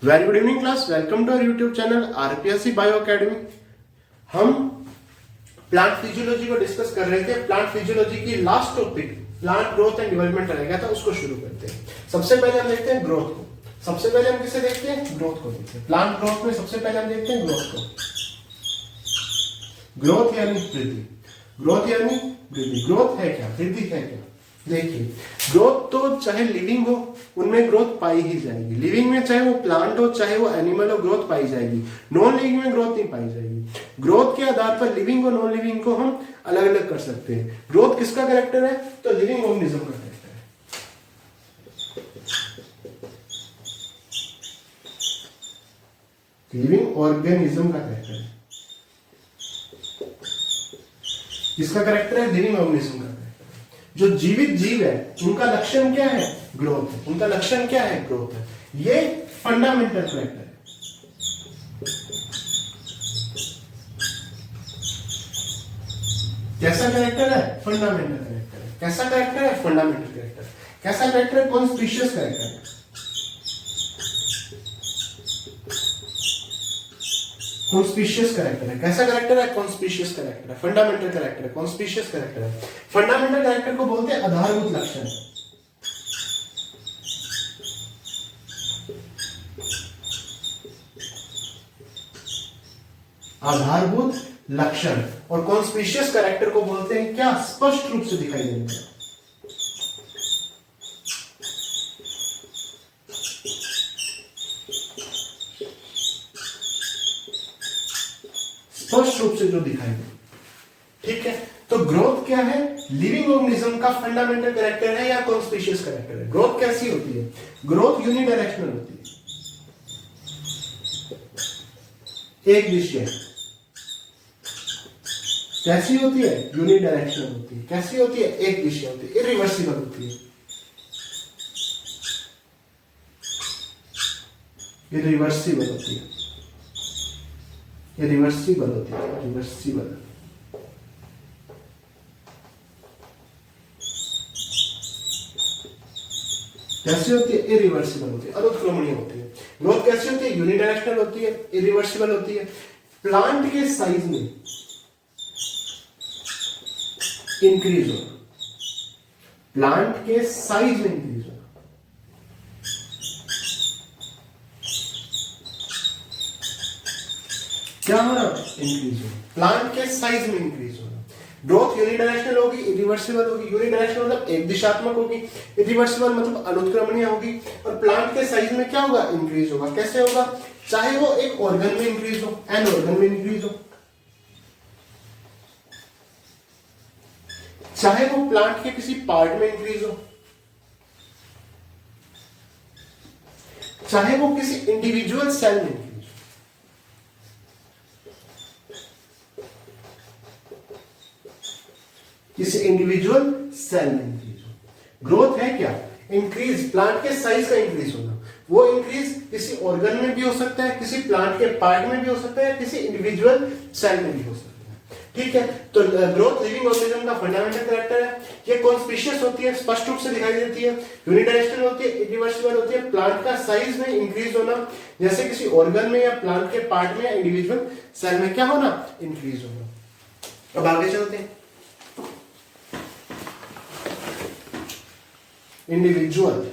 Very good evening class, welcome to our YouTube channel RPSC bio academy. हम plant physiology को discuss कर रहे थे। प्लांट फिजियोलॉजी की last topic plant growth and development रह गया था, उसको शुरू करते हैं। सबसे पहले हम देखते हैं ग्रोथ को। सबसे पहले हम किसे देखते हैं? ग्रोथ को देखते हैं। प्लांट ग्रोथ में सबसे पहले हम देखते हैं ग्रोथ को। ग्रोथ यानी वृद्धि। ग्रोथ यानी वृद्धि। ग्रोथ है क्या? वृद्धि है क्या? देखिए, ग्रोथ तो चाहे लिविंग हो उनमें ग्रोथ पाई ही जाएगी। लिविंग में चाहे वो प्लांट हो चाहे वो एनिमल हो, ग्रोथ पाई जाएगी। नॉन लिविंग में ग्रोथ नहीं पाई जाएगी। ग्रोथ के आधार पर लिविंग और नॉन लिविंग को हम अलग अलग कर सकते हैं। ग्रोथ किसका कैरेक्टर है? तो लिविंग ऑर्गेनिज्म का कैरेक्टर है। लिविंग ऑर्गेनिज्म का कैरेक्टर है। किसका कैरेक्टर है? लिविंग ऑर्गेनिज्म का। जो जीवित जीव है उनका लक्षण क्या है? ग्रोथ है। उनका लक्षण क्या है? ग्रोथ है। ये फंडामेंटल कैरेक्टर है। कैसा कैरेक्टर है? फंडामेंटल कैरेक्टर है। कैसा कैरेक्टर है? Fundamental character. कैसा कैरेक्टर है? कॉन्स्पिशियस कैरेक्टर है। कॉन्स्पिशियस कैरेक्टर है। कैसा कैरेक्टर है? कॉन्स्पिशियस कैरेक्टर है। फंडामेंटल कैरेक्टर है, कॉन्स्पिशियस कैरेक्टर है। फंडामेंटल कैरेक्टर को बोलते हैं आधारभूत लक्षण। आधारभूत लक्षण। और कॉन्स्पिशियस कैरेक्टर को बोलते हैं क्या? स्पष्ट रूप से दिखाई देने वाला। स्पष्ट रूप से जो दिखाई दे। ठीक है, तो ग्रोथ क्या है? लिविंग ऑर्गेनिज्म का फंडामेंटल कैरेक्टर है या कॉन्स्पिशियस कैरेक्टर है? ग्रोथ कैसी होती है? ग्रोथ यूनिडायरेक्शनल होती है, एक दिशा। कैसी होती है? यूनिडायरेक्शनल होती है। कैसी होती है? एक दिशा होती है, इरिवर्सिबल होती है। इरिवर्सिबल होती है। रिवर्सिबल होती है। रिवर्सिबल कैसी होती है? इरिवर्सिबल होती है, अनुत्क्रमणीय होती है। ग्रोथ कैसी होती है? यूनिडायरेक्शनल होती है, इरिवर्सिबल होती है। प्लांट के साइज में इंक्रीज होना। प्लांट के साइज में इंक्रीज होना। क्या होना? इंक्रीज होना। प्लांट के साइज में इंक्रीज होना। ग्रोथ यूनिडायरेक्शनल होगी, इरिवर्सिबल होगी। यूनिडायरेक्शनल मतलब एक दिशात्मक होगी, इरिवर्सिबल मतलब अनुत्क्रमणीय होगी। और प्लांट के साइज में क्या होगा? इंक्रीज होगा। कैसे होगा? चाहे वो एक ऑर्गन में इंक्रीज हो, एन ऑर्गन में इंक्रीज हो, चाहे वो प्लांट के किसी पार्ट में इंक्रीज हो, चाहे वो किसी इंडिविजुअल सेल में इंक्रीज हो। किसी इंडिविजुअल सेल में इंक्रीज हो। ग्रोथ है क्या? इंक्रीज, प्लांट के साइज का इंक्रीज होना। वो इंक्रीज किसी ऑर्गन में भी हो सकता है, किसी प्लांट के पार्ट में भी हो सकता है, किसी इंडिविजुअल सेल में भी हो सकता है। ठीक है, तो ग्रोथ लिविंग ऑर्गेनिज्म का फंडामेंटल कैरेक्टर है। ये कॉन्स्पिशियस होती है, स्पष्ट रूप से दिखाई देती है, यूनिडायरेक्शनल होती है, इरिवर्सिबल होती है। प्लांट का साइज में इंक्रीज होना, जैसे किसी ऑर्गन में या प्लांट के पार्ट में या इंडिविजुअल सेल में क्या होना? इंक्रीज होना। अब आगे चलते हैं। इंडिविजुअल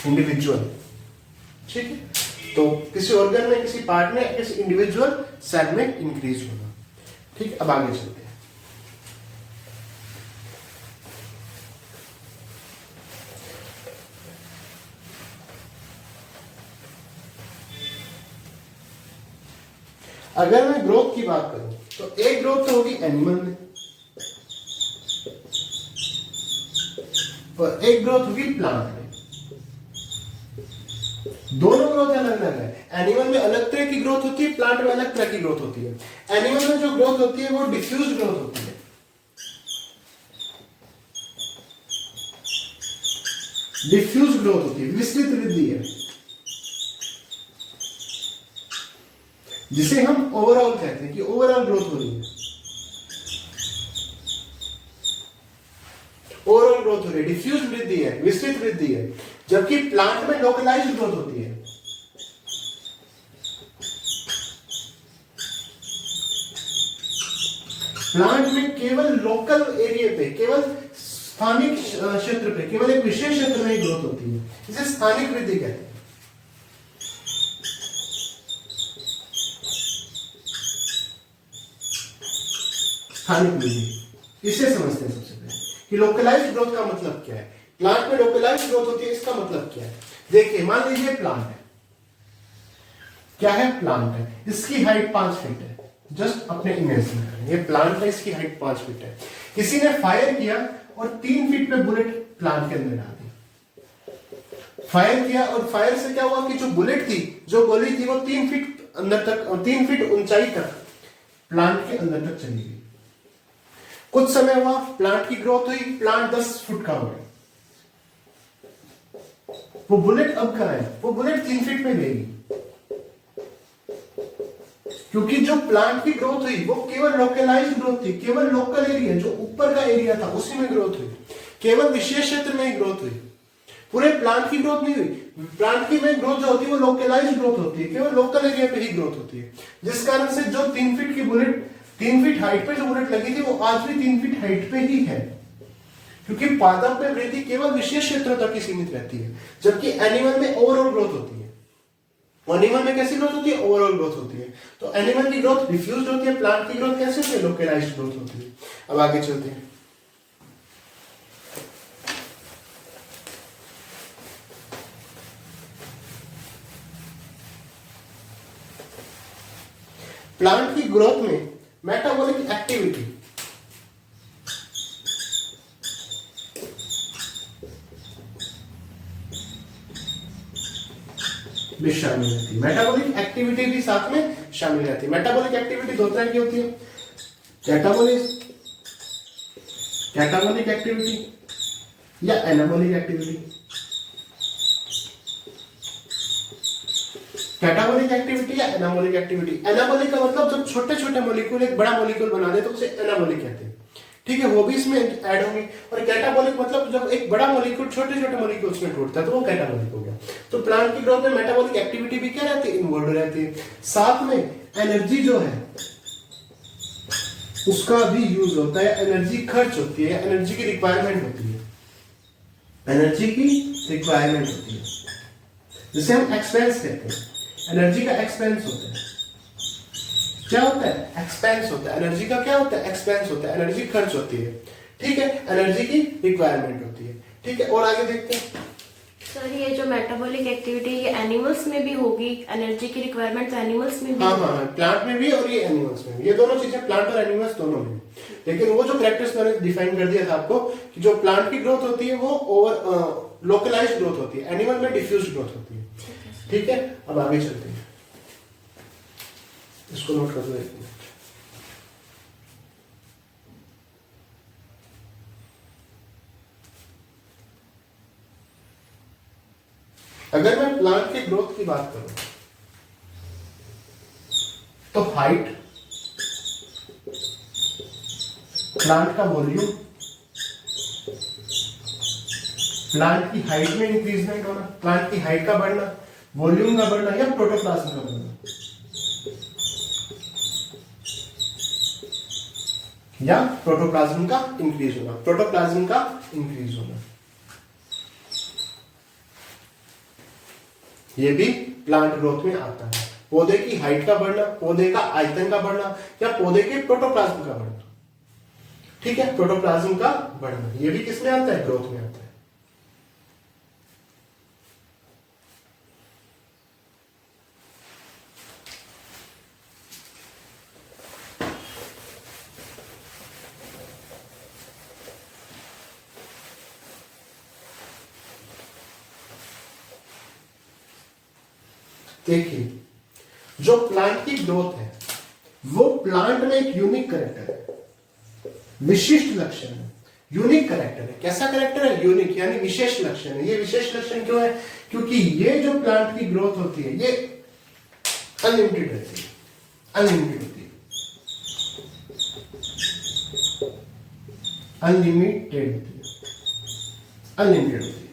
इंडिविजुअल ठीक है, तो किसी ऑर्गन में, किसी पार्ट में, किसी इंडिविजुअल सेल में इंक्रीज होना। ठीक, अब आगे चलते हैं। अगर मैं ग्रोथ की बात करूं तो एक ग्रोथ तो होगी एनिमल में और एक ग्रोथ होगी प्लांट में। दोनों ग्रोथ अलग अलग है। एनिमल में अलग तरह की ग्रोथ होती है, प्लांट में अलग तरह की ग्रोथ होती है। एनिमल में जो ग्रोथ होती है वो डिफ्यूज ग्रोथ होती है। डिफ्यूज ग्रोथ होती है, विस्तृत वृद्धि है, जिसे हम ओवरऑल कहते हैं कि ओवरऑल ग्रोथ हो रही है। ओवरऑल ग्रोथ हो रही है, डिफ्यूज वृद्धि है, विस्तृत वृद्धि है, जबकि प्लांट में लोकलाइज्ड ग्रोथ होती है। प्लांट में केवल लोकल एरिया पे, केवल स्थानिक क्षेत्र पे, केवल एक विशेष क्षेत्र में ही ग्रोथ होती है, इसे स्थानिक वृद्धि कहते हैं। स्थानिक वृद्धि इसे समझते हैं सबसे पहले कि लोकलाइज्ड ग्रोथ का मतलब क्या है। प्लांट में लोकलाइज्ड ग्रोथ होती है, इसका मतलब क्या है। देखिए मान लीजिए प्लांट है, क्या है, प्लांट है, इसकी हाइट 5 फीट है, जस्ट अपने इमेजिन करें ये प्लांट है, इसकी हाइट 5 फीट है, किसी ने फायर किया और 3 फीट पे बुलेट प्लांट के अंदर डाल दी। फायर किया और फायर से क्या हुआ कि जो बुलेट थी, जो गोली थी, वो 3 फीट अंदर तक, 3 फीट ऊंचाई तक प्लांट के अंदर तक चली गई। कुछ समय हुआ, प्लांट की ग्रोथ हुई, प्लांट 10 फुट का हो गया। वो बुलेट अब कहां है, वो बुलेट 3 फीट में गई, क्योंकि जो प्लांट की ग्रोथ हुई वो केवल लोकलाइज्ड ग्रोथ थी, केवल लोकल एरिया, जो ऊपर का एरिया था उसी में ग्रोथ हुई, केवल विशेष क्षेत्र में ही ग्रोथ हुई, पूरे प्लांट की ग्रोथ नहीं हुई। प्लांट की में ग्रोथ जो होती है वो लोकलाइज्ड ग्रोथ होती है, केवल लोकल एरिया पे ही ग्रोथ होती है, जिस कारण से जो 3 फीट की बुलेट, 3 फीट हाइट पे जो बुलेट लगी थी वो आज भी 3 फीट हाइट पे ही है, क्योंकि पादप में वृद्धि केवल विशेष क्षेत्र तक ही सीमित रहती है, जबकि एनिमल में ओवरऑल ग्रोथ होती है। एनिमल में कैसी ग्रोथ होती है, ओवरऑल ग्रोथ होती है। तो एनिमल की ग्रोथ डिफ्यूज्ड होती है, प्लांट की ग्रोथ कैसे होती है, लोकलाइज्ड ग्रोथ होती है। अब आगे चलते हैं। प्लांट की ग्रोथ में मेटाबॉलिक एक्टिविटी भी शामिल रहती है, मेटाबॉलिक एक्टिविटी भी साथ में शामिल रहती है। मेटाबॉलिक एक्टिविटी 2 तरह की होती है, कैटाबॉलिक एक्टिविटी या एनाबॉलिक एक्टिविटी। कैटाबॉलिक एक्टिविटी या एनाबॉलिक एक्टिविटी। एनाबॉलिक का मतलब जब छोटे छोटे मॉलिक्यूल एक बड़ा मॉलिक्यूल बना दे तो उसे एनाबॉलिक कहते हैं, ठीक है, वो भी इसमें ऐड होंगे। और कैटाबॉलिक मतलब जब एक बड़ा मॉलिक्यूल छोटे छोटे मॉलिक्यूल्स में टूटता है तो वो कैटाबॉलिक हो गया। तो प्लांट की ग्रोथ में मेटाबॉलिक एक्टिविटी भी क्या रहती है, इन्वॉल्व रहती है। साथ में एनर्जी जो है उसका भी यूज होता है, एनर्जी खर्च होती है, एनर्जी की रिक्वायरमेंट होती है, एनर्जी की रिक्वायरमेंट होती है, जिसे हम एक्सपेंस कहते हैं। एनर्जी का एक्सपेंस होता है, क्या होता है, एक्सपेंस होता है। एनर्जी का क्या होता है, एक्सपेंस होता है, एनर्जी खर्च होती है, ठीक है, एनर्जी की रिक्वायरमेंट होती है, ठीक है। और आगे देखते हैं। सर ये जो मेटाबॉलिक एक्टिविटी ये एनिमल्स में भी होगी, एनर्जी की रिक्वायरमेंट तो एनिमल्स में भी हाँ हाँ, प्लांट में भी और ये एनिमल्स में भी, ये दोनों चीजें प्लांट और एनिमल्स दोनों में। लेकिन वो जो कैरेक्टर्स मैंने डिफाइन कर दिया था आपको कि जो प्लांट की ग्रोथ होती है वो ओवर लोकलाइज्ड ग्रोथ होती है, एनिमल में डिफ्यूज्ड ग्रोथ होती है, ठीक है। अब आगे चलते हैं, इसको नोट कर दो एक मिनट। अगर मैं प्लांट की ग्रोथ की बात करूं तो हाइट, प्लांट का वॉल्यूम, प्लांट की हाइट में इंक्रीजमेंट होना, प्लांट की हाइट का बढ़ना, वॉल्यूम का बढ़ना या प्रोटोप्लाज्म का बढ़ना, या प्रोटोप्लाज्म का इंक्रीज होना, प्रोटोप्लाज्म का इंक्रीज होना, ये भी प्लांट ग्रोथ में आता है। पौधे की हाइट का बढ़ना, पौधे का आयतन का बढ़ना या पौधे के प्रोटोप्लाज्म का बढ़ना, ठीक है, प्रोटोप्लाज्म का बढ़ना, ये भी किसमें आता है, ग्रोथ में आता है। देखिए जो प्लांट की ग्रोथ है वो प्लांट में एक यूनिक कैरेक्टर है, विशिष्ट लक्षण है, यूनिक कैरेक्टर है। कैसा कैरेक्टर है, यूनिक, यानी विशेष लक्षण है। ये विशेष लक्षण क्यों है, क्योंकि ये जो प्लांट की ग्रोथ होती है ये अनलिमिटेड रहती है, अनलिमिटेड होती है, अनलिमिटेड होती है। अनलिमिटेड होती है।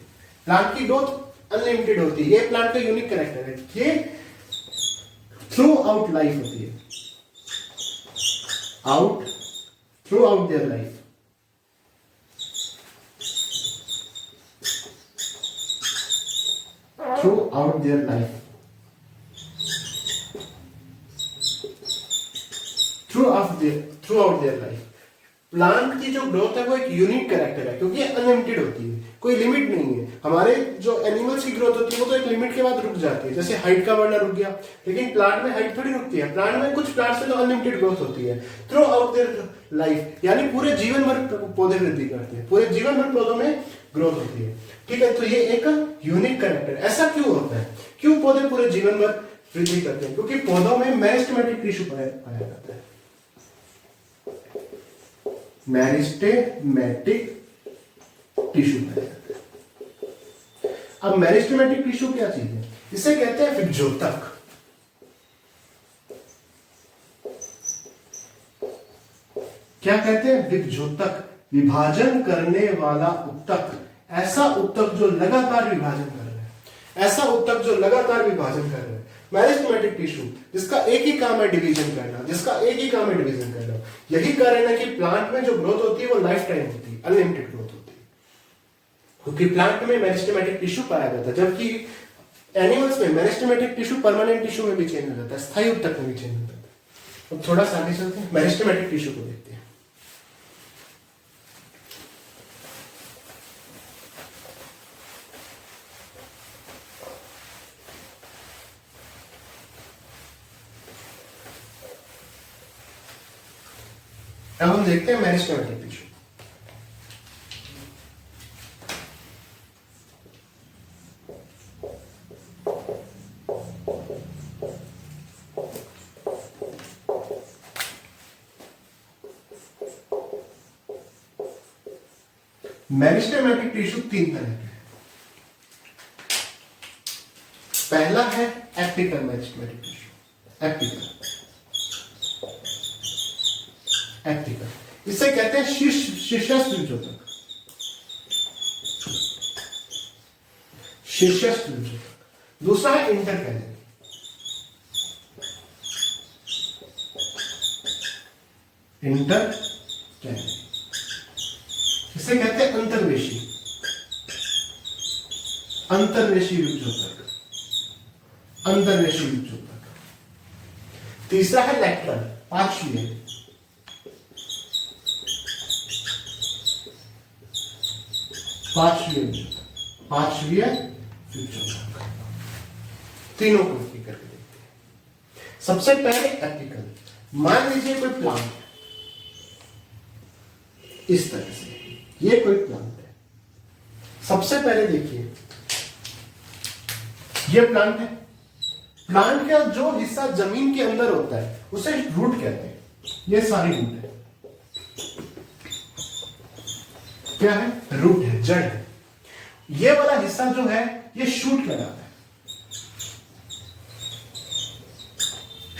प्लांट की ग्रोथ अनलिमिटेड होती है, ये प्लांट का यूनिक कैरेक्टर है। ये थ्रू आउट लाइफ होती है, through out their life. Through out their life, through out their life. Plant की जो ग्रोथ है वो एक यूनिक कैरेक्टर है, क्योंकि अनलिमिटेड होती है, कोई लिमिट नहीं है। हमारे जो एनिमल्स की ग्रोथ होती है वो तो एक लिमिट के बाद रुक जाती है, जैसे हाइट का बढ़ना रुक गया, लेकिन प्लांट में हाइट थोड़ी रुकती है। प्लांट में कुछ प्लांट्स में तो अनलिमिटेड ग्रोथ होती है थ्रू आउट देयर लाइफ, यानी पूरे जीवन भर पौधे वृद्धि करते हैं, पूरे जीवन भर पौधों में ग्रोथ होती है। ठीक है, तो ये एक यूनिक कैरेक्टर। ऐसा क्यों होता है, क्यों पौधे पूरे जीवन भर वृद्धि करते हैं? क्योंकि पौधों में मेरिस्टेमेटिक टिश्यू पाया जाता है। मेरिस्टेमेटिक टिश्यू पाया जाता है। अब मेरिस्टेमेटिक टिश्यू क्या चीज है? इसे कहते हैं विभजोतक। क्या कहते हैं? विभजोतक, विभाजन करने वाला उत्तक। ऐसा उत्तक जो लगातार विभाजन कर रहा है, ऐसा उत्तक जो लगातार विभाजन कर रहा है। मेरिस्टेमेटिक टिश्यू जिसका एक ही काम है डिवीजन करना, जिसका एक ही काम है डिवीजन करना। यही कारण है कि प्लांट में जो ग्रोथ होती है वो लाइफ टाइम होती है, अनलिमिटेड ग्रोथ होती है, क्योंकि प्लांट में मेरिस्टेमेटिक टिश्यू पाया जाता है, जबकि एनिमल्स में मेरिस्टेमेटिक टिश्यू परमानेंट टिश्यू में भी चेंज हो जाता है, स्थायी उत्तक में भी चेंज हो जाता है। अब थोड़ा सा आगे चलते हैं, मेरिस्टेमेटिक टिश्यू को देखते हैं। अब हम देखते हैं मेरिस्टेमेटिक टिश्यू। मेरिस्टेमेटिक टिश्यू तीन तरह के हैं। पहला है एपिकल मेरिस्टेमेटिक टिश्यू। एपिकल इसे कहते हैं शीर्षस्थ विभजोतक। शीर्षस्थ विभजोतक। दूसरा है इंटरकैलरी। इंटरकैलरी इसे कहते हैं अंतर्वेशी। अंतर्वेशी विभजोतक। अंतर्वेशी विभजोतक। तीसरा है लैटरल, पार्श्वीय। पार्श्वीय विभजोतक। तीनों को करके देखते हैं। सबसे पहले एपिकल। मान लीजिए कोई प्लांट है, इस तरह से, ये कोई प्लांट है। सबसे पहले देखिए, ये प्लांट है। प्लांट का जो हिस्सा जमीन के अंदर होता है उसे रूट कहते हैं। ये सारी रूट है। क्या है? रूट है, जड़ है। ये वाला हिस्सा जो है ये शूट कहलाता है।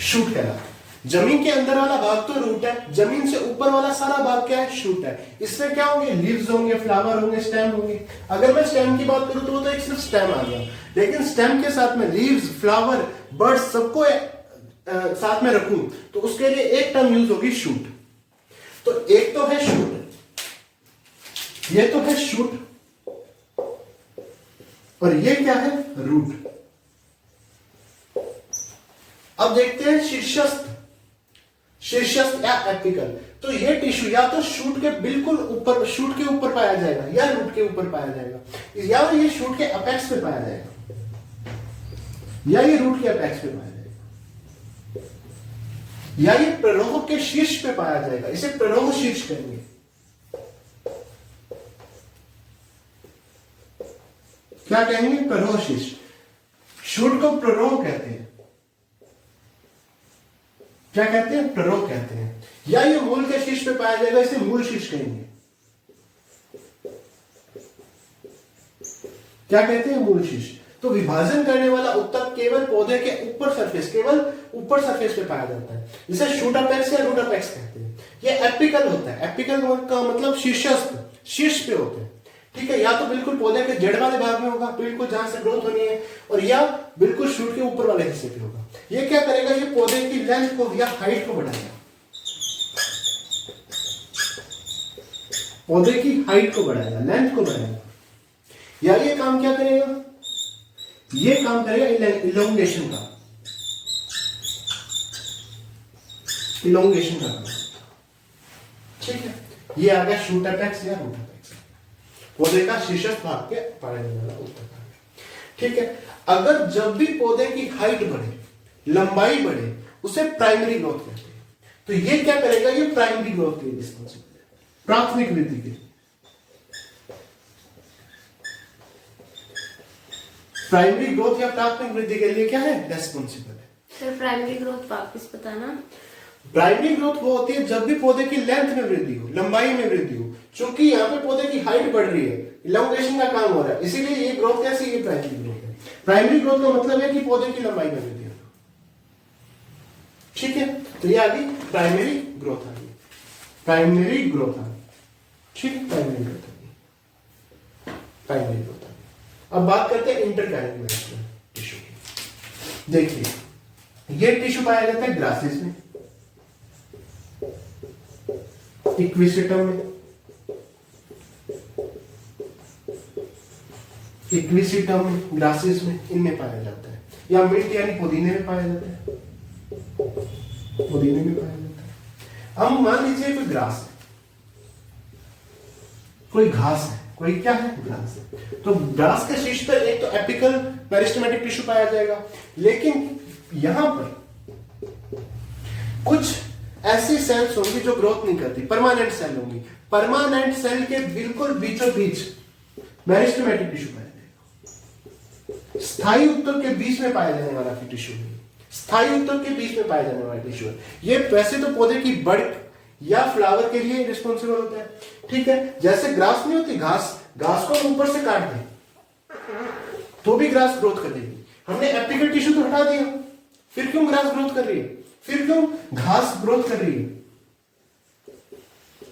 शूट कहलाता है। जमीन के अंदर वाला भाग तो रूट है, जमीन से ऊपर वाला सारा भाग क्या है? शूट है। इसमें क्या होंगे? लीव्स होंगे, फ्लावर होंगे, स्टेम होंगे। अगर मैं स्टेम की बात करूं तो वो तो एक सिर्फ स्टेम आ गया, लेकिन स्टेम के साथ में लीव्स, फ्लावर, बर्ड्स सबको साथ में रखूं तो उसके लिए एक टर्म यूज होगी शूट। तो एक तो है शूट, ये तो है शूट, और ये क्या है? रूट। अब देखते हैं शीर्षस्थ। शीर्षस्थ या एपिकल। तो ये टिश्यू या तो शूट के बिल्कुल ऊपर, शूट के ऊपर पाया जाएगा, या रूट के ऊपर पाया जाएगा, या ये शूट के अपेक्स पे पाया जाएगा, या ये रूट के अपेक्स पे पाया जाएगा, या ये प्ररोह के शीर्ष पे पाया जाएगा। इसे प्ररोह शीर्ष कहेंगे। क्या कहेंगे? प्ररोह शीर्ष। शूट को प्ररोह कहते हैं। क्या कहते हैं? प्ररोह कहते हैं। या ये मूल के शीर्ष पे पाया जाएगा, इसे मूल शीर्ष कहेंगे। क्या कहते हैं? मूल शीर्ष। तो विभाजन करने वाला उत्तक केवल पौधे के ऊपर सरफेस, केवल ऊपर सरफेस पे पाया जाता है। इसे शूट अपेक्स या रूट अपेक्स कहते हैं। ये एपिकल होता है। एपिकल का मतलब शीर्षस्थ, शीर्ष पे होते हैं। ठीक है, या तो बिल्कुल पौधे के जड़ वाले भाग में होगा, बिल्कुल जहां से ग्रोथ होनी है, और या बिल्कुल शूट के ऊपर वाले हिस्से पे होगा। ये क्या करेगा, ये पौधे की लेंथ को या हाइट को बढ़ाएगा, पौधे की हाइट को बढ़ाएगा, लेंथ को बढ़ाएगा। या ये काम क्या करेगा, ये काम करेगा इलोंगेशन का, इलोंगेशन का काम। ठीक है, ये आ गया शूट अपेक्स या रूट अपेक्स, पौधे का शीर्षक भाग के पड़ने वाला ऊपर का। ठीक है, अगर जब भी पौधे की हाइट बढ़े, लंबाई बढ़े, उसे प्राइमरी ग्रोथ कहते हैं। तो ये क्या करेगा, ये प्राइमरी ग्रोथ के लिए रिस्पॉन्सिबल है, प्राथमिक वृद्धि के लिए। प्राइमरी ग्रोथ या प्राथमिक वृद्धि के लिए क्या है, रेस्पॉन्सिबल है। सर प्राइमरी ग्रोथ वापस बताना। प्राइमरी ग्रोथ वो होती है जब भी पौधे की लेंथ में वृद्धि हो, लंबाई में वृद्धि हो। चूंकि यहाँ पे पौधे की हाइट बढ़ रही है, इलोंगेशन का काम हो रहा है, इसीलिए ये ग्रोथ कैसी, ये प्राइमरी ग्रोथ है। प्राइमरी ग्रोथ का मतलब है कि पौधे की लंबाई में वृद्धि हो। ठीक है, तो ये आ गई प्राइमरी ग्रोथ आ गई, प्राइमरी ग्रोथ आ गई। ठीक है, प्राइमरी ग्रोथ आ गई, प्राइमरी ग्रोथ आ गई। अब बात करते हैं इंटरकैरेक्टरिस्टिक टिश्यू की। देखिए, ये टिश्यू पाया जाता है ग्रासेस में, इक्विसिटम में, इक्विसिटम, ग्रासेस में, इनमें पाया जाता है। या मिंट यानी पुदीने में पाया जाता है, पुदीने में पाया जाता है। अब मान लीजिए कोई ग्रास है, कोई घास है, कोई क्या है, ग्रास है। तो ग्रास के शीर्ष पर एक तो एपिकल मेरिस्टेमेटिक टिश्यू पाया जाएगा, लेकिन यहां पर कुछ ऐसी सेल्स होंगी जो ग्रोथ नहीं करती, परमानेंट सेल होंगी। परमानेंट सेल के बिल्कुल बीचों बीच मेरिस्टेमेटिक टिश्यू पाया जाएगा। स्थायी उत्तक के बीच में पाया जाने वाला टिश्यू है, स्थायी उत्तक के बीच में पाया जाने वाला टिश्यू है। ये वैसे तो पौधे की बढ़ या फ्लावर के लिए रिस्पॉन्सिबल होता है। ठीक है, जैसे ग्रास नहीं होती, घास को हम ऊपर से काट दें तो भी ग्रास ग्रोथ करेगी। हमने एपिकल टिश्यू तो हटा दिया, फिर क्यों ग्रास ग्रोथ कर रही है, फिर क्यों घास ग्रोथ कर रही है?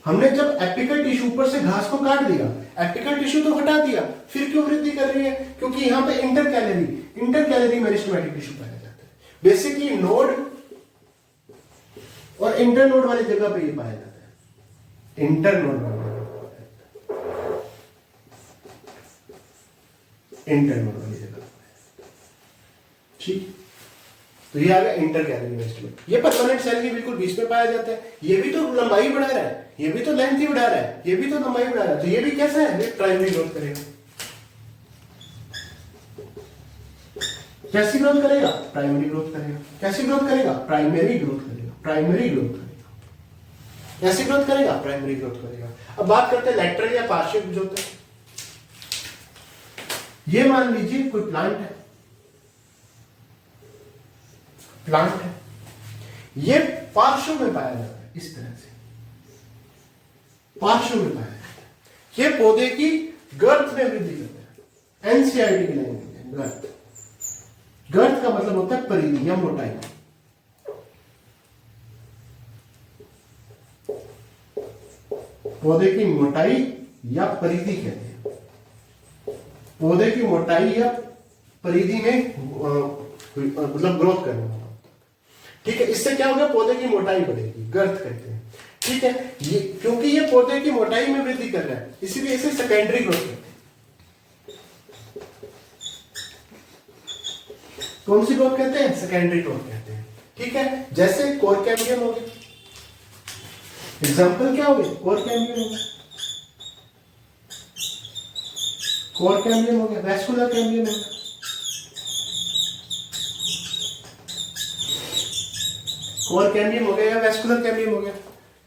हमने जब एपिकल टिश्यू ऊपर से घास को काट दिया, एपिकल टिश्यू तो हटा दिया, फिर क्यों वृद्धि कर रही है? क्योंकि यहां पे इंटरकैलरी मेरिस्टेमेटिक टिश्यू पाया जाता है। बेसिकली नोड और इंटरनोड वाली जगह पे ये पाया जाता है, इंटरनोड वाली जगह पे पाया जाता है, इंटरनोड वाली जगह पे। ठीक, तो ये आ गया इंटरकैलरी मेरिस्टेमेटिक। ये परमानेंट सेल के बिल्कुल बीच में पाया जाता है। ये भी तो लंबाई बढ़ा रहा है, ये भी तो लेंथ ही बढ़ा रहा है, ये भी तो लंबाई बढ़ा रहा है, तो ये भी कैसा है, ये प्राइमरी ग्रोथ करेगा। कैसी ग्रोथ करेगा, प्राइमरी ग्रोथ करेगा। कैसी ग्रोथ करेगा, प्राइमरी ग्रोथ करेगा, प्राइमरी ग्रोथ करेगा। कैसी ग्रोथ करेगा, प्राइमरी ग्रोथ करेगा। अब बात करते हैं लैटरल या पार्श्व ग्रोथ। ये मान लीजिए कोई प्लांट है, प्लांट है, ये पार्श्व में पाया जाता है, इस तरह से पार्श्व में पाया जाता है। ये पौधे की गर्थ में वृद्धि करता है। एनसीईआरटी की लैंग्वेज है गर्थ। गर्थ का मतलब होता है परिधि या मोटाई। पौधे की मोटाई या परिधि कहते हैं। पौधे की मोटाई या परिधि में मतलब ग्रोथ करने वाला। ठीक है, इससे क्या होगा, पौधे की मोटाई बढ़ेगी, गर्थ कहते हैं। ठीक है, ये क्योंकि ये पौधे की मोटाई में वृद्धि कर रहा है, इसीलिए इसे सेकेंडरी ग्रोथ कहते हैं। कौन सी ग्रोथ कहते हैं, सेकेंडरी ग्रोथ कहते हैं। ठीक है, जैसे कोर कैम्बियम हो गया, एग्जाम्पल क्या हो गया, कोर कैम्बियम हो गया, कोर कैम्बियम हो गया, वैस्कुलर कैम्बियम हो गया। कोर कैम्बियम हो गया या वैस्कुलर कैम्बियम हो गया,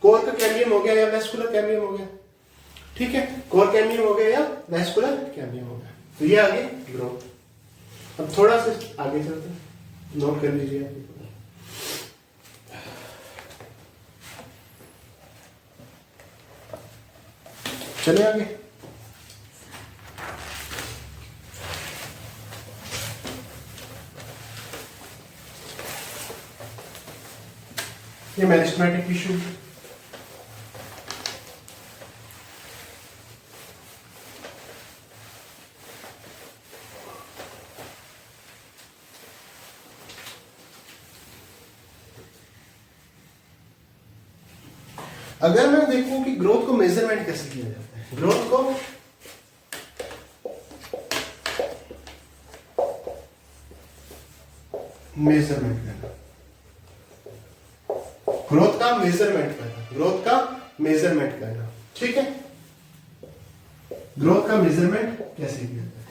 कोर का कैम्बियम हो गया या वैस्कुलर कैम्बियम हो गया। ठीक है, कोर कैम्बियम हो गया या वैस्कुलर कैम्बियम हो गया। तो ये आगे ग्रोथ। अब थोड़ा सा आगे चलते हैं, नोट कर लीजिए आप। चले आगे। ये मेरिस्टेमेटिक टिश्यू, अगर मैं देखूं कि ग्रोथ को मेजरमेंट कैसे किया जाता है, ग्रोथ को मेजरमेंट करना, ग्रोथ का मेजरमेंट करना, ग्रोथ का मेजरमेंट करना, ठीक है। ग्रोथ का मेजरमेंट कैसे किया जाता है?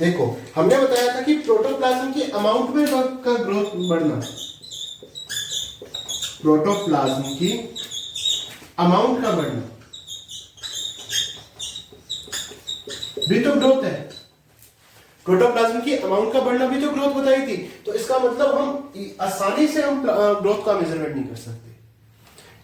देखो, हमने बताया था कि प्रोटोप्लाज्म की अमाउंट में का ग्रोथ बढ़ना, प्रोटोप्लाज्म की अमाउंट का बढ़ना भी तो ग्रोथ है। प्रोटोप्लाज्म की अमाउंट का बढ़ना भी तो ग्रोथ बताई थी। तो इसका मतलब हम आसानी से हम ग्रोथ का मेजरमेंट नहीं कर सकते,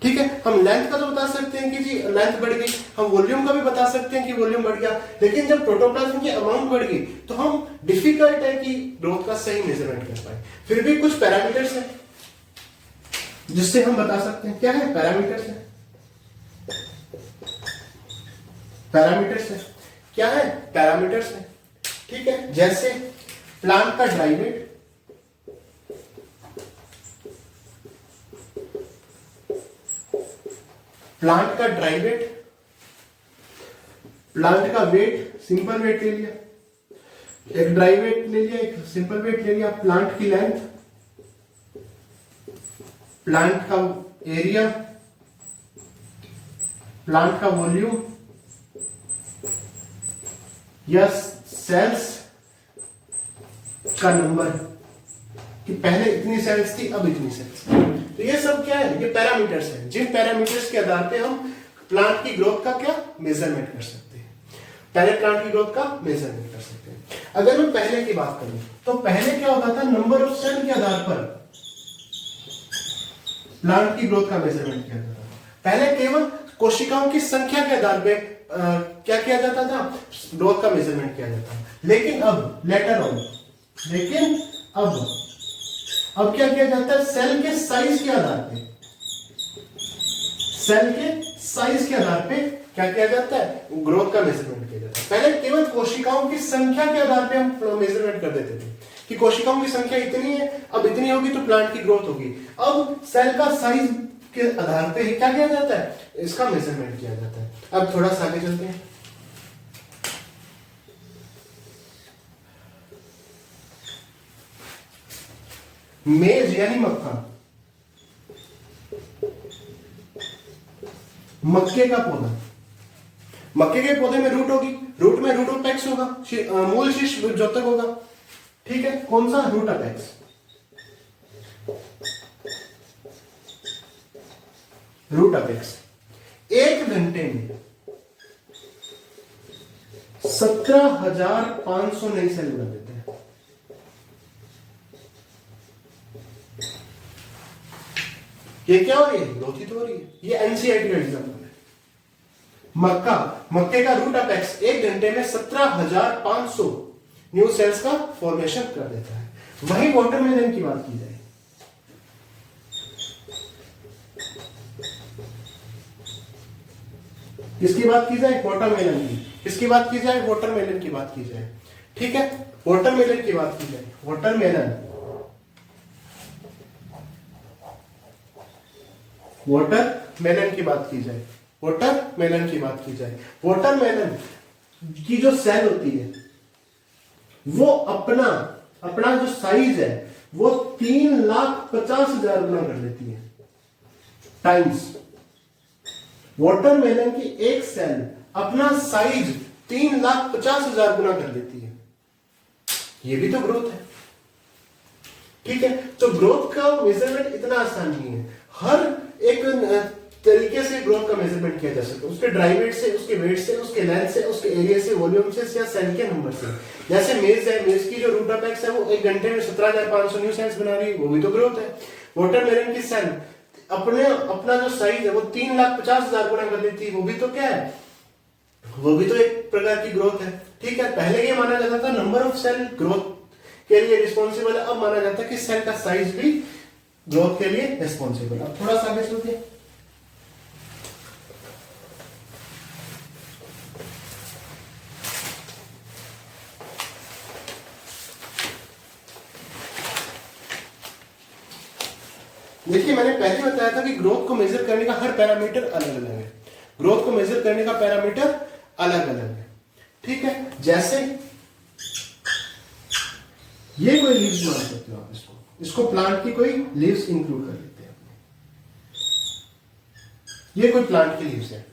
ठीक है। हम लेंथ का तो बता सकते हैं कि जी लेंथ बढ़ गई, हम वॉल्यूम का भी बता सकते हैं कि वॉल्यूम बढ़ गया, लेकिन जब प्रोटोप्लाज्म की अमाउंट बढ़ गई तो हम डिफिकल्ट है कि ग्रोथ का सही मेजरमेंट कर पाए। फिर भी कुछ पैरामीटर्स हैं जिससे हम बता सकते हैं। क्या है? पैरामीटर्स है, पैरामीटर्स है। क्या है? पैरामीटर्स है, ठीक है। जैसे प्लांट का ड्राई वेट, प्लांट का ड्राई वेट, प्लांट का वेट, सिंपल वेट ले लिया, एक ड्राई वेट ले लिया, एक सिंपल वेट ले लिया, प्लांट की लेंथ, प्लांट का एरिया, प्लांट का वॉल्यूम या सेल्स का नंबर, कि पहले इतनी सेल्स थी अब इतनी सेल्स। तो ये सब क्या है? ये पैरामीटर्स हैं, जिन पैरामीटर्स के आधार पे हम प्लांट की ग्रोथ का क्या मेजरमेंट कर सकते हैं, पहले प्लांट की ग्रोथ का मेजरमेंट कर सकते हैं। अगर मैं पहले की बात करूं तो पहले क्या होता था, नंबर ऑफ सेल के आधार पर प्लांट की ग्रोथ का मेजरमेंट किया जाता था। पहले केवल कोशिकाओं की संख्या के आधार पे क्या किया जाता था, ग्रोथ का मेजरमेंट किया जाता था। लेकिन अब लेटर ऑन, लेकिन अब क्या किया जाता है, सेल के साइज के आधार पे, सेल के साइज के आधार पे क्या किया जाता है, ग्रोथ का मेजरमेंट किया जाता है। पहले केवल कोशिकाओं की संख्या के आधार पे हम मेजरमेंट कर देते थे कि कोशिकाओं की संख्या इतनी है, अब इतनी होगी तो प्लांट की ग्रोथ होगी। अब सेल का साइज के आधार पे क्या किया जाता है, इसका मेजरमेंट किया जाता है। अब थोड़ा सा आगे चलते हैं। मेज यानी मक्का, मक्के का पौधा, मक्के के पौधे में रूट होगी, रूट में रूट अपेक्स होगा, मूल शीर्ष जोतक होगा, ठीक है। कौन सा? Root apex. रूट अपेक्स 1 घंटे में 17,500 नई सेल बना देते हैं। ये क्या हो रही है? ग्रोथ ही तो हो रही है। ये एनसीईआरटी का एग्जाम्पल है। मक्के का रूट अपेक्स 1 घंटे में 17,500 न्यू सेल्स का फॉर्मेशन कर देता है। वही वाटरमेलन की बात की जाए, किसकी बात की जाए? वाटरमेलन की। किसकी बात की जाए? वाटरमेलन की बात की जाए, ठीक है। वाटरमेलन की बात की जाए, वाटरमेलन, वाटरमेलन की बात की जाए, वाटरमेलन की बात की जाए। वाटरमेलन की जो सेल होती है वो अपना जो साइज है वो 3,50,000 गुना कर लेती है, टाइम्स। वाटरमेलन की एक सेल अपना साइज 3,50,000 गुना कर लेती है। ये भी तो ग्रोथ है, ठीक है। तो ग्रोथ का मेजरमेंट इतना आसान नहीं है। हर एक तरीके से ग्रोथ का मेजरमेंट किया जा सकता है, उसके ड्राई वेट से, उसके वेट से, उसके लेंथ से, उसके एरिया से, वॉल्यूम से, या सेल के नंबर से। जैसे मेज है, मेज की जो रूट अपेक्स है वो 1 घंटे में 17,500 न्यू सेल्स बना रही है, वो भी तो ग्रोथ है। वाटरमेलन की सेल अपना जो साइज है वो 3,50,000 गुना कर देती है, वो भी तो क्या है, वो भी तो एक प्रकार की ग्रोथ है, ठीक है। पहले ये माना जाता था नंबर ऑफ सेल ग्रोथ के लिए रिस्पॉन्सिबल है, अब माना जाता है कि सेल का साइज भी ग्रोथ के लिए रिस्पॉन्सिबल। अब थोड़ा सा आगे चलते हैं। देखिए मैंने पहले बताया था कि ग्रोथ को मेजर करने का हर पैरामीटर अलग अलग है, ग्रोथ को मेजर करने का पैरामीटर अलग अलग है, ठीक है। जैसे ये कोई लीव्स मान सकते हो आप, इसको प्लांट की कोई लीव्स इंक्लूड कर लेते हैं, ये कोई प्लांट की लीव्स है,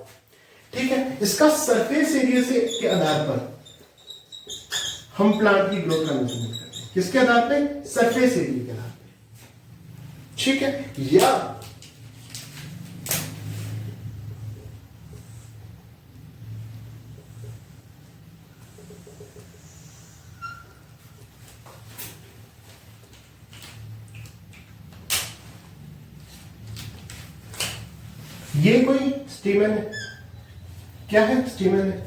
ठीक है। इसका सरफेस एरिया से के आधार पर हम प्लांट की ग्रोथ का मेजरमेंट करते हैं, किसके आधार पे? सरफेस एरिया के आधार पे, ठीक है। या ये कोई स्टीमन है, क्या है? स्टीमन है,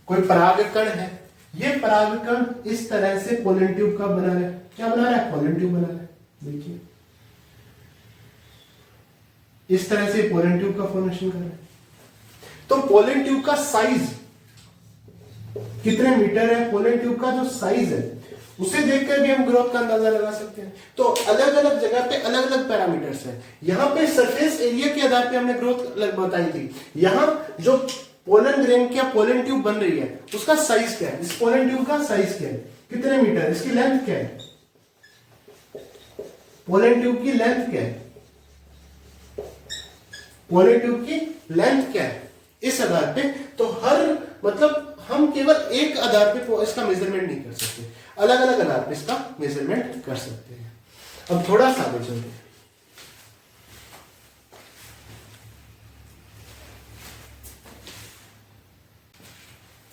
कोई परागकण है, ये परागकण इस तरह से पोलन ट्यूब का बना रहा है, क्या बना रहा है? पोलन ट्यूब बना रहा है, देखिए इस तरह से पोलन ट्यूब का फॉर्मेशन कर रहा है। तो पोलन ट्यूब का साइज कितने मीटर है? पोलन ट्यूब का जो साइज है उसे देखकर भी हम ग्रोथ का अंदाजा लगा सकते हैं। तो अलग अलग जगह पे अलग अलग पैरामीटर्स हैं। यहां पे सरफेस एरिया के आधार पे हमने ग्रोथ बताई थी। यहां जो पोलन ग्रेन क्या पोलन ट्यूब बन रही है उसका साइज क्या है? इस पोलन ट्यूब का साइज क्या है? कितने मीटर? इसकी लेंथ क्या है? पोलन ट्यूब की लेंथ क्या है? पोलन ट्यूब की लेंथ क्या है? इस आधार पे तो हर मतलब हम केवल एक आधार पे इसका मेजरमेंट नहीं कर सकते, अलग अलग आधार पे इसका मेजरमेंट कर सकते हैं। अब थोड़ा सा आगे चलते हैं।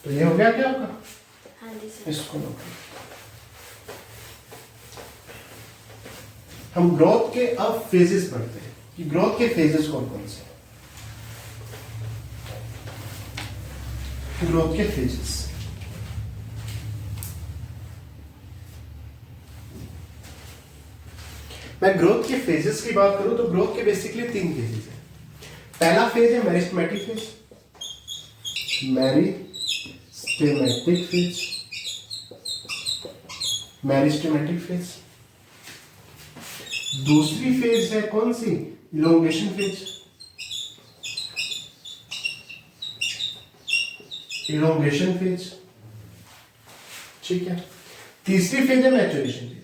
तो ये हो गया क्या आपका? हाँ जी सर। इसको लो। हम ग्रोथ के अब फेजेस पढ़ते हैं कि ग्रोथ के फेजेस कौन कौन से हैं। ग्रोथ के फेजेस, मैं ग्रोथ के फेजेस की बात करूं तो ग्रोथ के बेसिकली 3 फेजेस हैं। पहला फेज है meristematic phase, meristematic phase, meristematic phase. दूसरी फेज है कौन सी? इलोंगेशन फेज, इलोंगेशन फेज, ठीक है। तीसरी फेज है मैच्योरेशन फेज।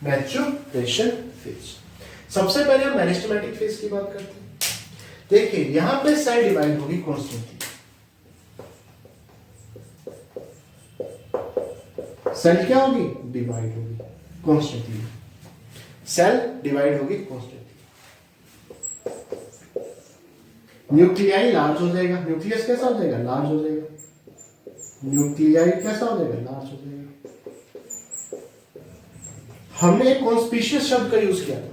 Maturation phase. सबसे पहले हम मेरिस्टेमेटिक फेज की बात करते हैं। देखिए यहां पे सेल डिवाइड होगी कॉन्स्टेंटली, सेल क्या होगी? डिवाइड होगी कॉन्स्टेंटली, सेल डिवाइड होगी कॉन्स्टेंटली। न्यूक्लियाई लार्ज हो जाएगा, न्यूक्लियस कैसा हो जाएगा? लार्ज हो जाएगा। न्यूक्लियाई कैसा हो जाएगा? लार्ज हो जाएगा। हमने एक कॉन्स्पिशियस शब्द का यूज किया था,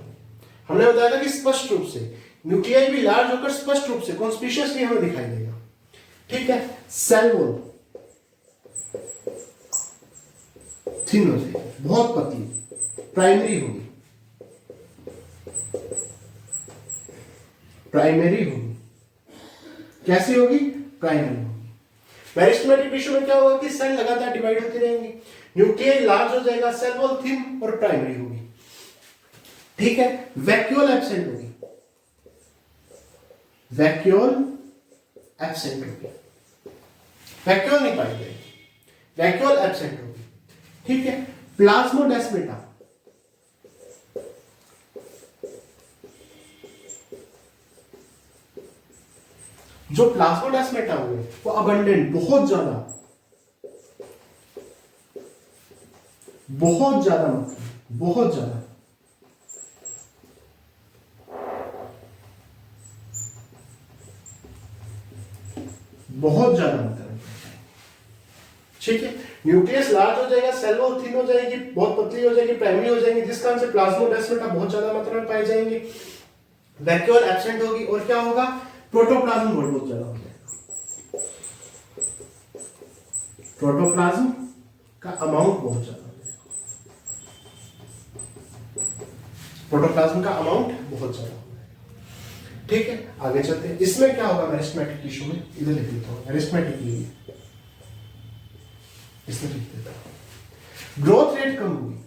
हमने बताया था कि स्पष्ट रूप से न्यूक्लियाई भी लार्ज होकर स्पष्ट रूप से कॉन्स्पिशियसली हमें दिखाई देगा, ठीक है। सेल वॉल थिन हो जाएगी, बहुत पतली, प्राइमरी होगी, प्राइमरी होगी। कैसी होगी? प्राइमरी होगी। मेरिस्टेमेटिक टिश्यू में क्या होगा कि सेल लगातार डिवाइड होती रहेंगी, न्यूक्लियस लार्ज हो जाएगा, सेल वॉल थिन और प्राइमरी होगी, ठीक है। वैक्यूल एब्सेंट होगी, वैक्यूल एब्सेंट होगी, वैक्यूल नहीं पाई जाएगी, वैक्यूल एब्सेंट होगी, ठीक है। प्लाज्मोडेस्माटा, जो प्लाज्मोडेस्माटा हुए वो अबंडेंट, बहुत ज्यादा मतलब बहुत ज्यादा, बहुत ज्यादा मतलब, ठीक है। न्यूक्लियस लार्ज हो जाएगा, सेल वॉल थिन हो जाएगी, बहुत पतली हो जाएगी, प्राइमरी हो जाएंगी, जिस कारण से प्लाज्मोडेस्माटा बहुत ज्यादा मात्रा में पाए जाएंगे। वैक्यूल एब्सेंट होगी और क्या होगा? प्रोटोप्लाज्म बहुत ज्यादा हो जाएगा, प्रोटोप्लाज्म का अमाउंट बहुत ज्यादा हो जाएगा, प्रोटोप्लाज्म का अमाउंट बहुत ज्यादा हो जाएगा, ठीक है। आगे चलते हैं। इसमें क्या होगा मेरिस्टेमेटिक टिश्यू में? इधर लिख देता हूं मेरिस्टेमेटिक, इसमें लिख देता हूं। ग्रोथ रेट कम होगी,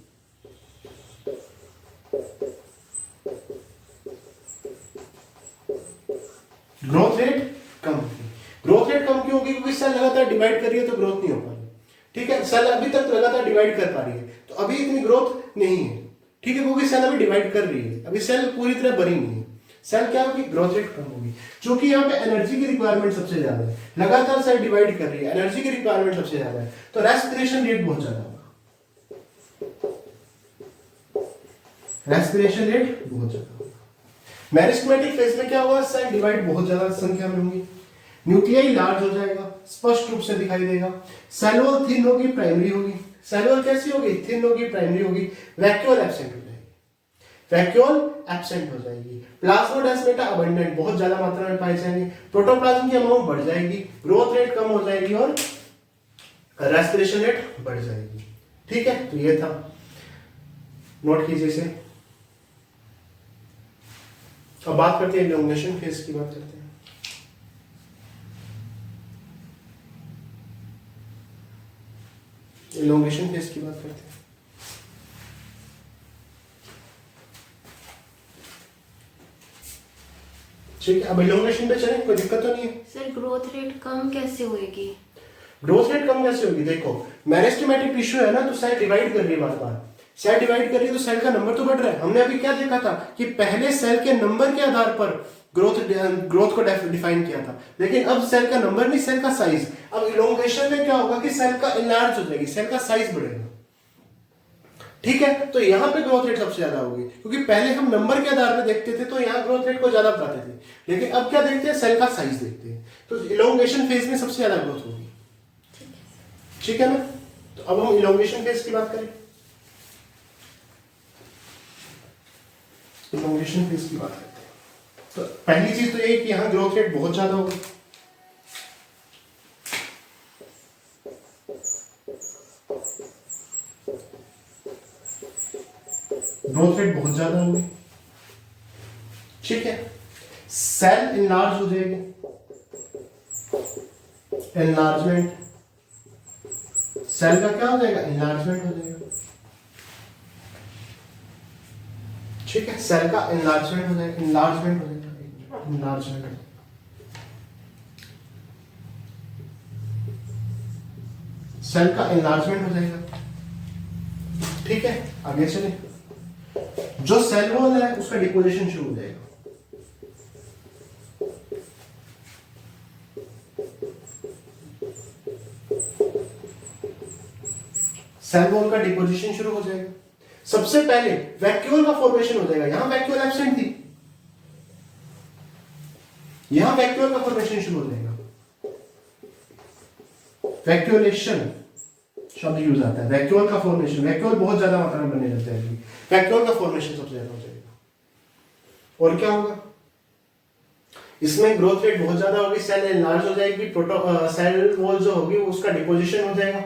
ग्रोथ रेट कम होगी। ग्रोथ रेट कम क्यों होगी? क्योंकि सेल लगातार डिवाइड कर रही है तो ग्रोथ नहीं हो पा रही। ठीक है, सेल अभी तक लगातार डिवाइड कर पा रही है तो अभी इतनी ग्रोथ नहीं है। ठीक है, क्योंकि सेल अभी डिवाइड कर रही है, अभी सेल पूरी तरह भरी नहीं है। सेल क्या होगी? ग्रोथ रेट कम होगी, क्योंकि यहाँ पे एनर्जी की रिक्वायरमेंट सबसे ज्यादा है, लगातार सेल डिवाइड कर रही है, एनर्जी की रिक्वायरमेंट सबसे ज्यादा है, तो रेस्पिरेशन रेट बहुत ज्यादा होगा, रेस्पिरेशन रेट बहुत ज्यादा होगा। मेरिस्टेमेटिक फेज में क्या होगा? सेल डिवाइड बहुत ज्यादा संख्या में होंगी, न्यूक्लियाई लार्ज हो जाएगा, स्पष्ट रूप से दिखाई देगा, सेल वॉल थिन होगी, प्राइमरी होगी। सेल वॉल कैसी होगी? थिन होगी, प्राइमरी होगी। वैक्यूल एब्सेंट हो जाएगी, वैक्यूल एब्सेंट हो जाएगी। प्लाज्मोडेस्माटा अबंडेंट, बहुत ज्यादा मात्रा में पाए जाएंगे। प्रोटोप्लाज्म की अमाउंट बढ़ जाएगी, ग्रोथ रेट कम हो जाएगी और रेस्पिरेशन रेट बढ़ जाएगी। ठीक है, तो ये था, नोट कीजिए इसे। अब बात करते हैं इलोंगेशन फेज की, बात करते हैं। इलोंगेशन फेज की बात करते हैं। ठीक है, अब इलोंगेशन पे चलें, कोई दिक्कत तो नहीं है? सर ग्रोथ रेट कम कैसे होएगी? ग्रोथ रेट कम कैसे होगी? देखो, मेरिस्टेमेटिक टिश्यू है ना, तो सेल डिवाइड कर रही है बार बार, सेल डिवाइड कर रही है तो सेल का नंबर तो बढ़ रहा है। हमने अभी क्या देखा था कि पहले सेल के नंबर के आधार पर ग्रोथ को डिफाइन किया था, लेकिन अब सेल का नंबर नहीं, सेल का साइज। अब इलोंगेशन में क्या होगा कि सेल का इनलार्ज हो जाएगी, सेल का साइज बढ़ेगा। ठीक है, तो यहां पे ग्रोथ रेट सबसे ज्यादा होगी, क्योंकि पहले हम नंबर के आधार पर देखते थे तो यहां ग्रोथ रेट को ज्यादा बताते थे, लेकिन अब क्या देखते हैं? सेल का साइज देखते हैं, तो इलोंगेशन फेज में सबसे ज्यादा ग्रोथ होगी। ठीक है ना, तो अब हम इलोंगेशन फेज की बात करें। इलोंगेशन फेज की बात करते हैं, तो पहली चीज तो यही कि यहां ग्रोथ रेट बहुत ज्यादा होगी। ग्रोथ रेट बहुत ज्यादा होगी। ठीक है, सेल इनलार्ज हो जाएगी, एनलार्जमेंट, सेल का क्या हो जाएगा? इनलार्जमेंट हो जाएगा। ठीक है, सेल का इनलार्जमेंट हो जाएगा, इनलार्जमेंट हो जाएगा, इनलार्जमेंट। सेल का इनलार्जमेंट हो जाएगा। ठीक है, आगे चले। जो सेल वॉल है उसका डिपोजिशन शुरू हो जाएगा, सेल वॉल का डिपोजिशन शुरू हो जाएगा। सबसे पहले वैक्यूल का फॉर्मेशन हो जाएगा, यहां वैक्यूल एब्सेंट थी, यहां वैक्यूल का फॉर्मेशन शुरू हो जाएगा। वैक्यूलेशन शब्द यूज आता है, वैक्यूल का फॉर्मेशन, वैक्यूल बहुत ज्यादा मात्रा में बनने लग जाएगी, वैक्यूल का फॉर्मेशन सबसे ज्यादा हो जाएगा। और क्या होगा? इसमें ग्रोथ रेट बहुत ज्यादा होगी, सेल एनलार्ज हो जाएगी, सेल वॉल जो होगी उसका डिपोजिशन हो जाएगा,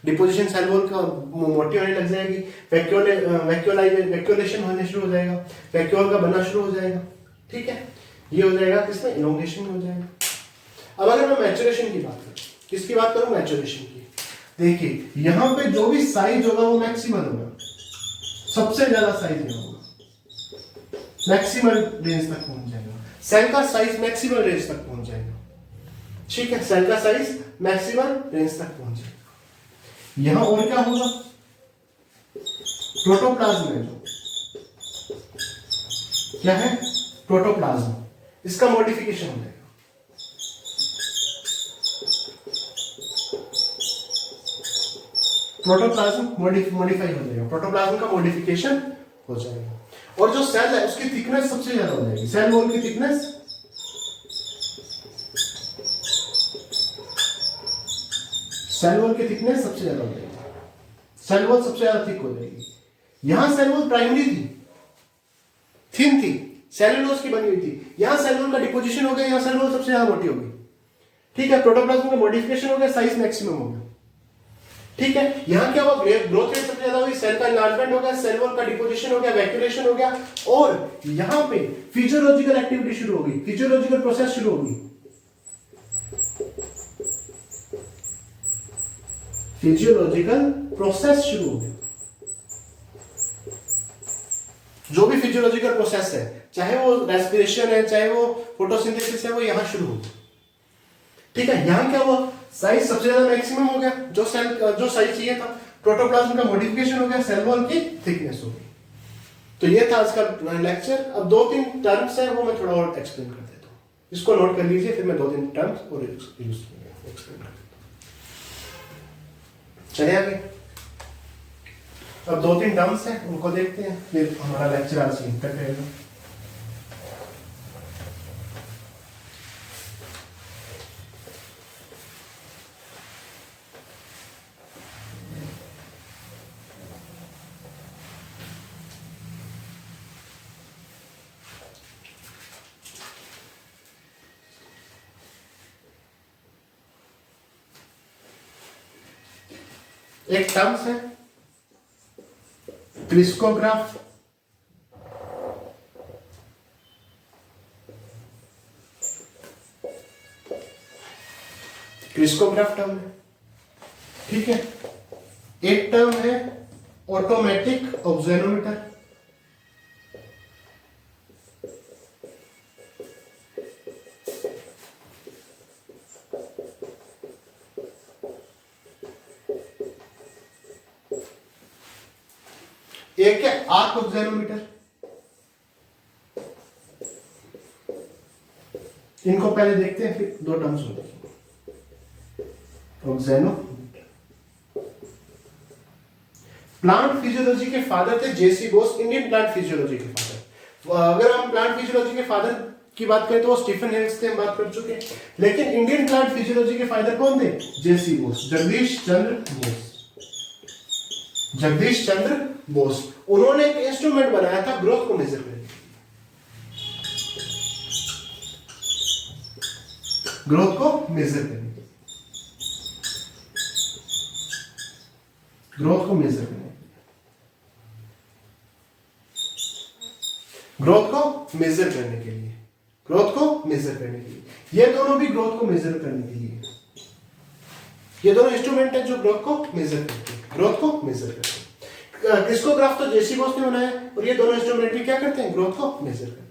डिपोजिशन सेल वॉल का मोटी होने लग जाएगी, वैक्यूलेशन होने शुरू हो जाएगा, वैक्यूल का बनना शुरू हो जाएगा। ठीक है, ये हो जाएगा किसमें? इलोंगेशन में हो जाएगा। अब अगर मैं मैचुरेशन की बात करूं, किसकी बात करूं? मैचुरेशन की। देखिए, यहां पे जो भी साइज होगा वो मैक्सिमल होगा, सबसे ज्यादा साइज यहां होगा, मैक्सिमल रेंज तक पहुंच जाएगा, सेल का साइज मैक्सिमल रेंज तक पहुंच जाएगा। ठीक है, सेल का साइज मैक्सिमल रेंज तक पहुंच जाएगा। यहां और क्या होगा? प्रोटोप्लाज्म है, जो क्या है? प्रोटोप्लाज्म, इसका मॉडिफिकेशन हो जाएगा। प्रोटोप्लाज्म मॉडिफाई हो जाएगा, प्रोटोप्लाज्म का मॉडिफिकेशन हो जाएगा। और जो सेल है उसकी थिकनेस सबसे ज्यादा हो जाएगी, सेल वॉल की थिकनेस सेल वॉल की थिकनेस सबसे ज्यादा हो जाएगी, सेल वॉल सबसे ज्यादा थिक हो जाएगी। यहां सेल वॉल प्राइमरी थी, थिन थी, सेलुलोज की बनी हुई थी, यहां सेल वॉल का डिपोजिशन हो गया, यहां सेल वॉल सबसे ज्यादा मोटी हो गई। ठीक है, प्रोटोप्लाज्म का मॉडिफिकेशन हो गया, साइज मैक्सिमम हो गया। ठीक है, यहां क्या हुआ? ग्रोथ रेट सबसे ज्यादा हुई, सेल का एनलार्जमेंट हो गया, सेल वॉल का डिपोजिशन हो गया, वैक्यूलेशन हो गया, और यहां पे फिजियोलॉजिकल एक्टिविटी शुरू हो गई, फिजियोलॉजिकल प्रोसेस शुरू हो गई। फिजियोलॉजिकल प्रोसेस शुरू हो गया। जो भी फिजियोलॉजिकल प्रोसेस है, चाहे वो रेस्पिरेशन है, चाहे वो फोटोसिंथेसिस है, वो यहां शुरू हो गया। ठीक है, यहां क्या हुआ, साइज सबसे ज्यादा मैक्सिमम हो गया, जो साइज चाहिए था। प्रोटोप्लाज्म का मॉडिफिकेशन हो गया, सेल वॉल की थिकनेस हो गई। तो ये था आज का लेक्चर। अब 2-3 टर्म्स है, वो मैं थोड़ा और एक्सप्लेन कर देता हूँ। इसको नोट कर लीजिए, फिर मैं 2-3 टर्म्स और एक्सप्लेन कर देता हूँ। चले आगे। अब 2-3 टर्म्स हैं, उनको देखते हैं, फिर हमारा लेक्चर आज यहीं तक रहेगा। एक टर्म्स है क्रिस्कोग्राफ। क्रिस्कोग्राफ टर्म है, ठीक है। एक टर्म है ऑटोमेटिक ऑक्जेनोमीटर। एक है आर्क ऑक्जेनोमीटर। इनको पहले देखते हैं, फिर 2 टर्म्स होते हैं। ऑक्जेनोमीटर। प्लांट फिजियोलॉजी के फादर थे जेसी बोस, इंडियन प्लांट फिजियोलॉजी के फादर। अगर हम प्लांट फिजियोलॉजी के फादर की बात करें तो वो स्टीफन हेल्स थे, हम बात कर चुके हैं। लेकिन इंडियन प्लांट फिजियोलॉजी के फादर कौन थे? जेसी बोस, जगदीश चंद्र बोस। जगदीश चंद्र बोस। उन्होंने एक इंस्ट्रूमेंट बनाया था ग्रोथ को मेजर करने के लिए। ग्रोथ को मेजर करने के लिए, ग्रोथ को मेजर करने के लिए, ग्रोथ को मेजर करने के लिए, ग्रोथ को मेजर करने के लिए। ये दोनों भी ग्रोथ को मेजर करने के लिए, ये दोनों इंस्ट्रूमेंट है जो ग्रोथ को मेजर करते हैं, ग्रोथ को मेजर करते हैं। क्रिस्कोग्राफ तो जेसी बोस ने बनाया, और ये दोनों इंस्ट्रूमेंट भी क्या करते हैं? ग्रोथ को मेजर करते हैं।